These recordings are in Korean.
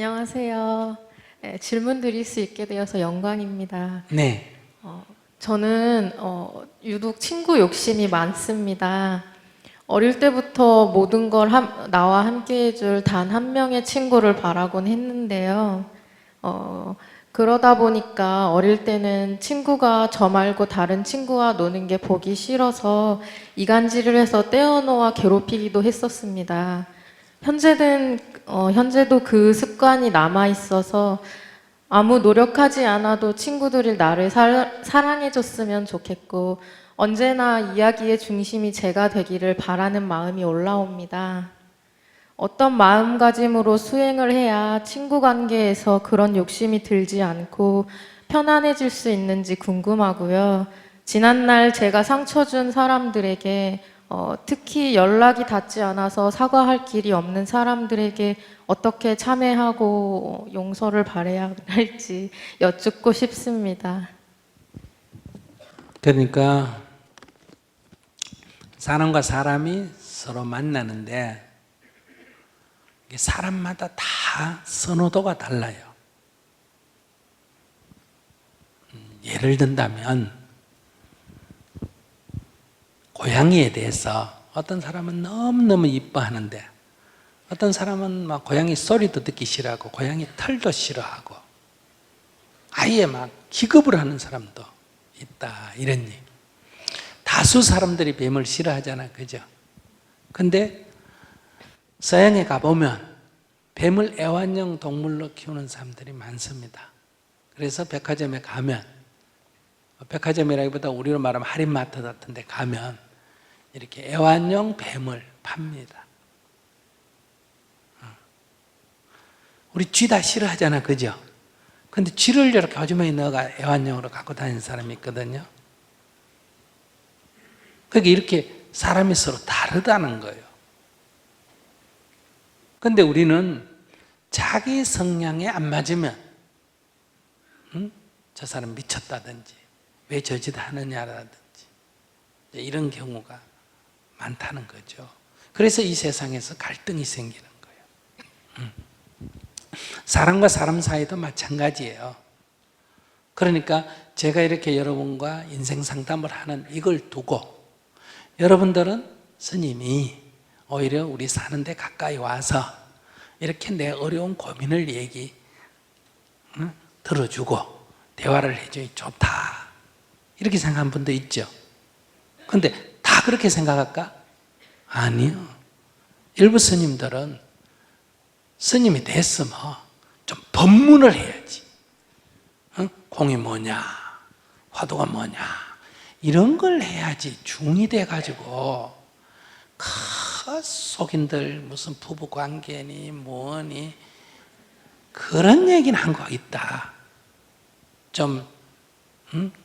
안녕하세요. 네, 질문 드릴 수 있게 되어서 영광입니다. 네. 저는 유독 친구 욕심이 많습니다. 어릴 때부터 모든 걸 나와 함께 해줄 단 한 명의 친구를 바라곤 했는데요. 그러다 보니까 어릴 때는 친구가 저 말고 다른 친구와 노는 게 보기 싫어서 이간질을 해서 떼어놓아 괴롭히기도 했었습니다. 현재도 그 습관이 남아 있어서 아무 노력하지 않아도 친구들이 나를 사랑해줬으면 좋겠고 언제나 이야기의 중심이 제가 되기를 바라는 마음이 올라옵니다. 어떤 마음가짐으로 수행을 해야 친구 관계에서 그런 욕심이 들지 않고 편안해질 수 있는지 궁금하고요. 지난날 제가 상처 준 사람들에게 특히 연락이 닿지 않아서 사과할 길이 없는 사람들에게 어떻게 참회하고 용서를 바라야 할지 여쭙고 싶습니다. 그러니까 사람과 사람이 서로 만나는데 사람마다 다 선호도가 달라요. 예를 든다면 고양이에 대해서 어떤 사람은 너무너무 이뻐하는데 어떤 사람은 막 고양이 소리도 듣기 싫어하고 고양이 털도 싫어하고 아예 막 기겁을 하는 사람도 있다, 이런 얘기. 다수 사람들이 뱀을 싫어하잖아, 그죠? 근데 서양에 가보면 뱀을 애완용 동물로 키우는 사람들이 많습니다. 그래서 백화점에 가면, 백화점이라기보다 우리로 말하면 할인마트 같은 데 가면 이렇게 애완용 뱀을 팝니다. 우리 쥐 다 싫어하잖아, 그죠? 근데 쥐를 이렇게 호주머니에 넣어가 애완용으로 갖고 다니는 사람이 있거든요. 그러니까 이렇게 사람이 서로 다르다는 거예요. 근데 우리는 자기 성향에 안 맞으면 저 사람 미쳤다든지 왜 저 짓 하느냐라든지 이런 경우가 많다는 거죠. 그래서 이 세상에서 갈등이 생기는 거예요. 사람과 사람 사이도 마찬가지예요. 그러니까 제가 이렇게 여러분과 인생 상담을 하는 이걸 두고 여러분들은 스님이 오히려 우리 사는 데 가까이 와서 이렇게 내 어려운 고민을 들어주고 대화를 해주니 좋다, 이렇게 생각하는 분도 있죠. 근데 다 그렇게 생각할까? 아니요. 일부 스님들은 스님이 됐으면 좀 법문을 해야지. 공이 뭐냐, 화두가 뭐냐, 이런 걸 해야지. 중이 돼가지고 속인들 무슨 부부관계니 뭐니 그런 얘기는 한 거 있다. 좀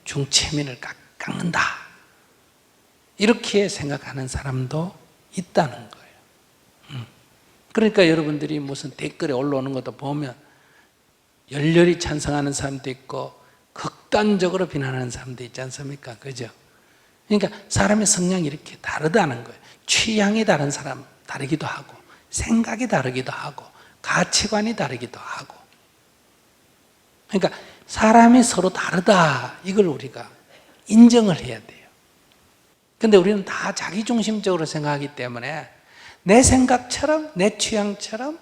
중체민을 깎는다, 이렇게 생각하는 사람도 있다는 거예요. 그러니까 여러분들이 무슨 댓글에 올라오는 것도 보면 열렬히 찬성하는 사람도 있고 극단적으로 비난하는 사람도 있지 않습니까? 그죠? 그러니까 사람의 성향이 이렇게 다르다는 거예요. 취향이 다른 사람 다르기도 하고 생각이 다르기도 하고 가치관이 다르기도 하고, 그러니까 사람이 서로 다르다, 이걸 우리가 인정을 해야 돼요. 근데 우리는 다 자기중심적으로 생각하기 때문에 내 생각처럼 내 취향처럼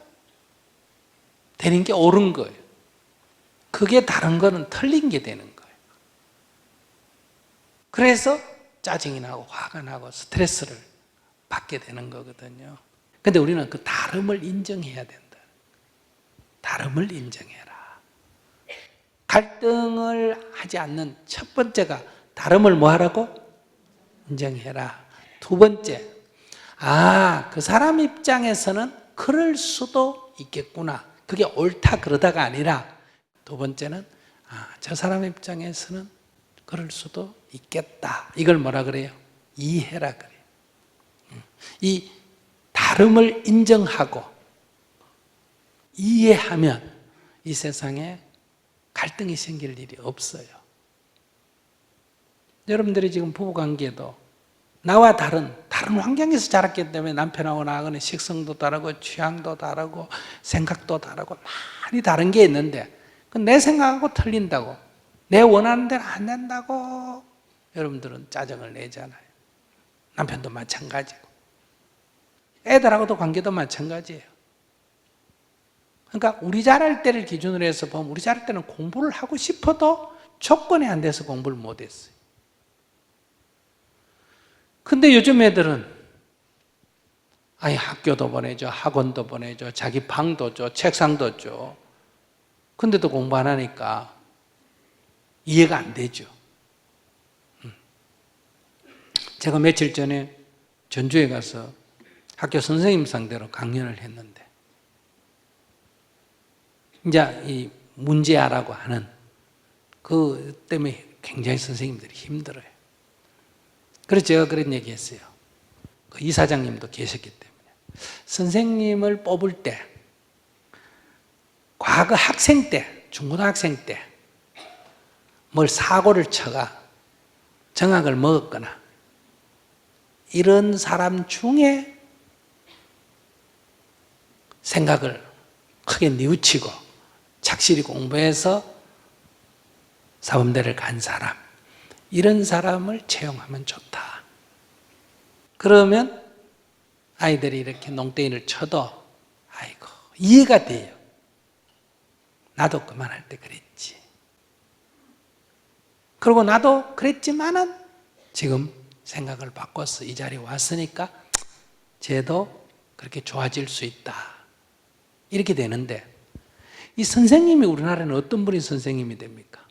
되는 게 옳은 거예요. 그게 다른 거는 틀린 게 되는 거예요. 그래서 짜증이 나고 화가 나고 스트레스를 받게 되는 거거든요. 근데 우리는 그 다름을 인정해야 된다. 다름을 인정해라. 갈등을 하지 않는 첫 번째가 다름을 뭐 하라고? 인정해라. 두 번째, 그 사람 입장에서는 그럴 수도 있겠구나, 그게 옳다 그러다가 아니라 두 번째는 저 사람 입장에서는 그럴 수도 있겠다, 이걸 뭐라 그래요? 이해라 그래요. 이 다름을 인정하고 이해하면 이 세상에 갈등이 생길 일이 없어요. 여러분들이 지금 부부관계도 나와 다른 다른 환경에서 자랐기 때문에 남편하고 나하고는 식성도 다르고 취향도 다르고 생각도 다르고 많이 다른 게 있는데 내 생각하고 틀린다고, 내 원하는 대로 안 된다고 여러분들은 짜증을 내잖아요. 남편도 마찬가지고 애들하고도 관계도 마찬가지예요. 그러니까 우리 자랄 때를 기준으로 해서 보면 우리 자랄 때는 공부를 하고 싶어도 조건이 안 돼서 공부를 못했어요. 근데 요즘 애들은 아예 학교도 보내줘, 학원도 보내줘, 자기 방도 줘, 책상도 줘. 근데도 공부 안 하니까 이해가 안 되죠. 제가 며칠 전에 전주에 가서 학교 선생님 상대로 강연을 했는데 이제 이 문제아라고 하는 그 때문에 굉장히 선생님들이 힘들어요. 그래서 제가 그런 얘기 했어요. 그 이사장님도 계셨기 때문에. 선생님을 뽑을 때, 과거 학생 때, 중고등학생 때, 뭘 사고를 쳐가 정학을 먹었거나, 이런 사람 중에 생각을 크게 뉘우치고, 착실히 공부해서 사범대를 간 사람, 이런 사람을 채용하면 좋다. 그러면 아이들이 이렇게 농땡이를 쳐도 아이고 이해가 돼요. 나도 그만할 때 그랬지. 그리고 나도 그랬지만은 지금 생각을 바꿔서 이 자리에 왔으니까 쟤도 그렇게 좋아질 수 있다. 이렇게 되는데 이 선생님이 우리나라에는 어떤 분이 선생님이 됩니까?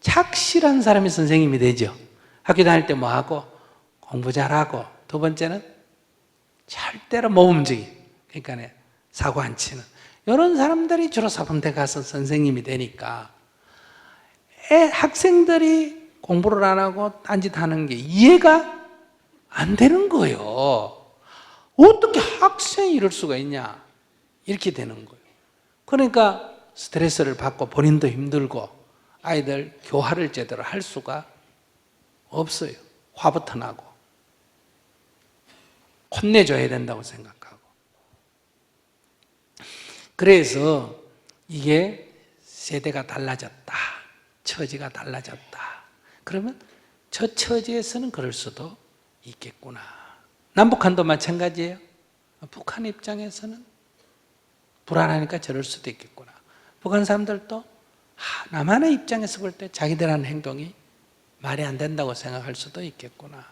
착실한 사람이 선생님이 되죠. 학교 다닐 때 뭐하고? 공부 잘하고, 두 번째는 절대로 모범적인, 그러니까 사고 안 치는 이런 사람들이 주로 사범대 가서 선생님이 되니까 학생들이 공부를 안 하고 딴짓하는 게 이해가 안 되는 거예요. 어떻게 학생이 이럴 수가 있냐, 이렇게 되는 거예요. 그러니까 스트레스를 받고 본인도 힘들고 아이들 교화를 제대로 할 수가 없어요. 화부터 나고 혼내줘야 된다고 생각하고. 그래서 이게 세대가 달라졌다, 처지가 달라졌다. 그러면 저 처지에서는 그럴 수도 있겠구나. 남북한도 마찬가지예요. 북한 입장에서는 불안하니까 저럴 수도 있겠구나. 북한 사람들도 남한의 입장에서 볼 때 자기들 하는 행동이 말이 안 된다고 생각할 수도 있겠구나.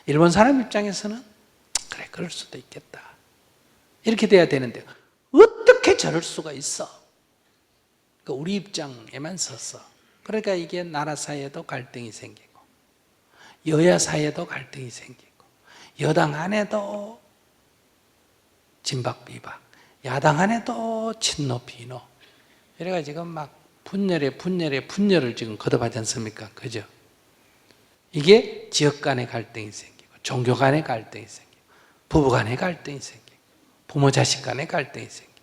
일본 사람 입장에서는 그래, 그럴 수도 있겠다. 이렇게 돼야 되는데 어떻게 저럴 수가 있어? 그러니까 우리 입장에만 서서. 그러니까 이게 나라 사이에도 갈등이 생기고 여야 사이에도 갈등이 생기고 여당 안에도 진박 비박, 야당 안에도 친노 비노. 이래가 지금 막 분열을 지금 거듭하지 않습니까? 그죠? 이게 지역 간의 갈등이 생기고, 종교 간의 갈등이 생기고, 부부 간의 갈등이 생기고, 부모 자식 간의 갈등이 생기고.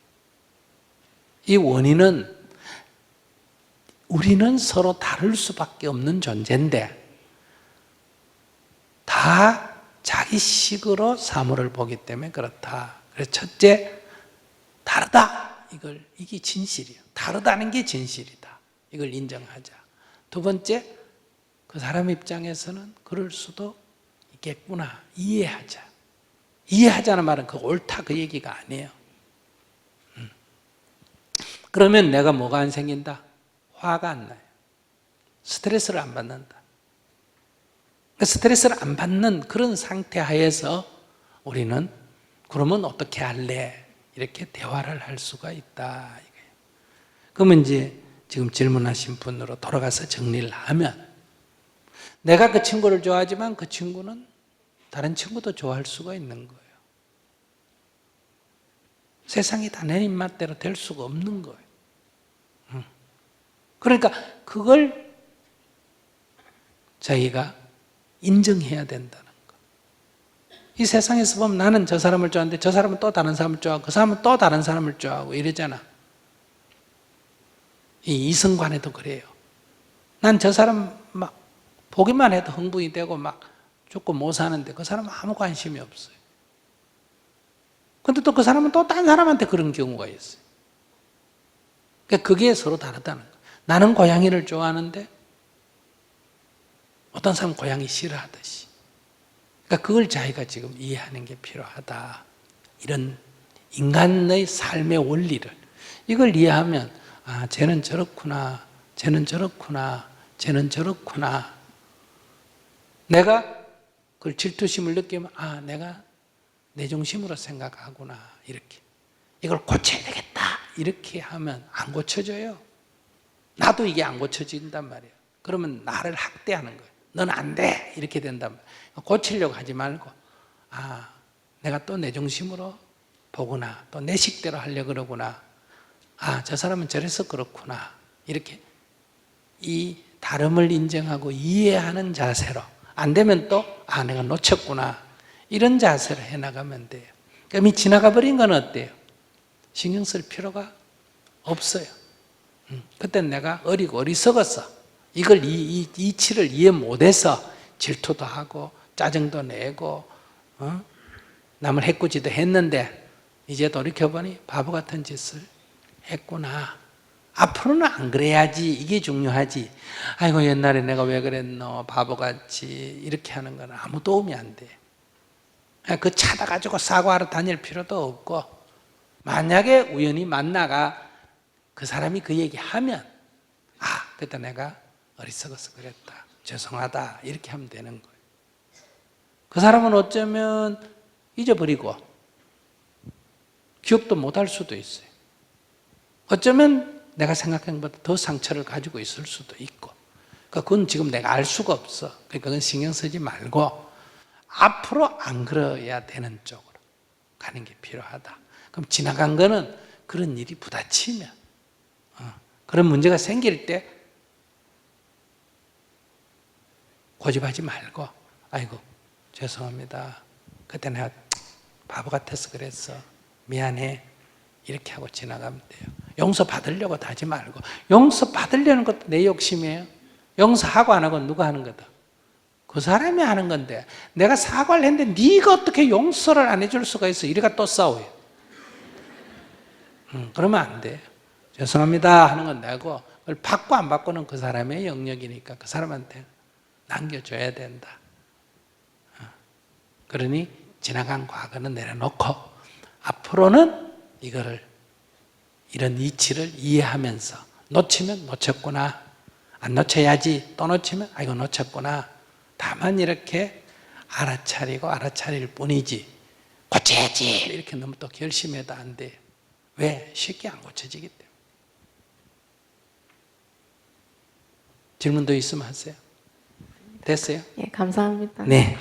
이 원인은 우리는 서로 다를 수밖에 없는 존재인데 다 자기식으로 사물을 보기 때문에 그렇다. 그래서 첫째, 다르다. 이게 진실이에요. 다르다는 게 진실이다. 이걸 인정하자. 두 번째, 그 사람 입장에서는 그럴 수도 있겠구나. 이해하자. 이해하자는 말은 그 옳다 그 얘기가 아니에요. 그러면 내가 뭐가 안 생긴다? 화가 안 나요. 스트레스를 안 받는다. 스트레스를 안 받는 그런 상태 하에서 우리는 그러면 어떻게 할래? 이렇게 대화를 할 수가 있다. 그러면 이제 지금 질문하신 분으로 돌아가서 정리를 하면 내가 그 친구를 좋아하지만 그 친구는 다른 친구도 좋아할 수가 있는 거예요. 세상이 다 내 입맛대로 될 수가 없는 거예요. 그러니까 그걸 저희가 인정해야 된다는 거. 이 세상에서 보면 나는 저 사람을 좋아하는데 저 사람은 또 다른 사람을 좋아하고 그 사람은 또 다른 사람을 좋아하고 이러잖아. 이 이성관에도 그래요. 난 저 사람 막 보기만 해도 흥분이 되고 막 죽고 못 사는데 그 사람은 아무 관심이 없어요. 근데 또 그 사람은 또 딴 사람한테 그런 경우가 있어요. 그러니까 그게 서로 다르다는 거예요. 나는 고양이를 좋아하는데 어떤 사람은 고양이 싫어하듯이. 그러니까 그걸 자기가 지금 이해하는 게 필요하다. 이런 인간의 삶의 원리를. 이걸 이해하면 아, 쟤는 저렇구나. 쟤는 저렇구나. 쟤는 저렇구나. 내가 그걸 질투심을 느끼면 아, 내가 내 중심으로 생각하구나. 이렇게. 이걸 고쳐야 되겠다. 이렇게 하면 안 고쳐져요. 나도 이게 안 고쳐진단 말이에요. 그러면 나를 학대하는 거예요. 넌 안 돼. 이렇게 된단 말이에요. 고치려고 하지 말고 아, 내가 또 내 중심으로 보구나. 또 내 식대로 하려고 그러구나. 아, 저 사람은 저래서 그렇구나. 이렇게 이 다름을 인정하고 이해하는 자세로 안 되면 또 아, 내가 놓쳤구나. 이런 자세로 해나가면 돼요. 그럼 이 지나가 버린 건 어때요? 신경 쓸 필요가 없어요. 그때 내가 어리고 어리석었어. 이걸 이 이치를 이해 못해서 질투도 하고 짜증도 내고 남을 해꾸지도 했는데 이제 돌이켜보니 바보 같은 짓을 했구나. 앞으로는 안 그래야지. 이게 중요하지. 아이고 옛날에 내가 왜 그랬노 바보같이 이렇게 하는 건 아무 도움이 안 돼. 그 차다 가지고 사과하러 다닐 필요도 없고 만약에 우연히 만나가 그 사람이 그 얘기하면 아 그때 내가 어리석어서 그랬다. 죄송하다. 이렇게 하면 되는 거예요. 그 사람은 어쩌면 잊어버리고 기억도 못할 수도 있어요. 어쩌면 내가 생각한 것보다 더 상처를 가지고 있을 수도 있고 그건 지금 내가 알 수가 없어. 그러니까 그건 신경 쓰지 말고 앞으로 안 그래야 되는 쪽으로 가는 게 필요하다. 그럼 지나간 거는 그런 일이 부딪히면 그런 문제가 생길 때 고집하지 말고 아이고 죄송합니다. 그때 내가 바보 같아서 그랬어. 미안해. 이렇게 하고 지나가면 돼요. 용서 받으려고 하지 말고 용서 받으려는 것도 내 욕심이에요. 용서하고 안 하고 누가 하는 거다? 그 사람이 하는 건데 내가 사과를 했는데 네가 어떻게 용서를 안 해줄 수가 있어? 이래가 또 싸워요. 그러면 안 돼요. 죄송합니다 하는 건 내고 그걸 받고 안 받고는 그 사람의 영역이니까 그 사람한테 남겨줘야 된다. 그러니 지나간 과거는 내려놓고 앞으로는 이거를 이런 이치를 이해하면서 놓치면 놓쳤구나. 안 놓쳐야지. 또 놓치면 아이고 놓쳤구나. 다만 이렇게 알아차리고 알아차릴 뿐이지 고쳐야지 이렇게 너무 또 결심해도 안 돼요. 왜? 쉽게 안 고쳐지기 때문에. 질문도 있으면 하세요. 됐어요? 예, 감사합니다. 네.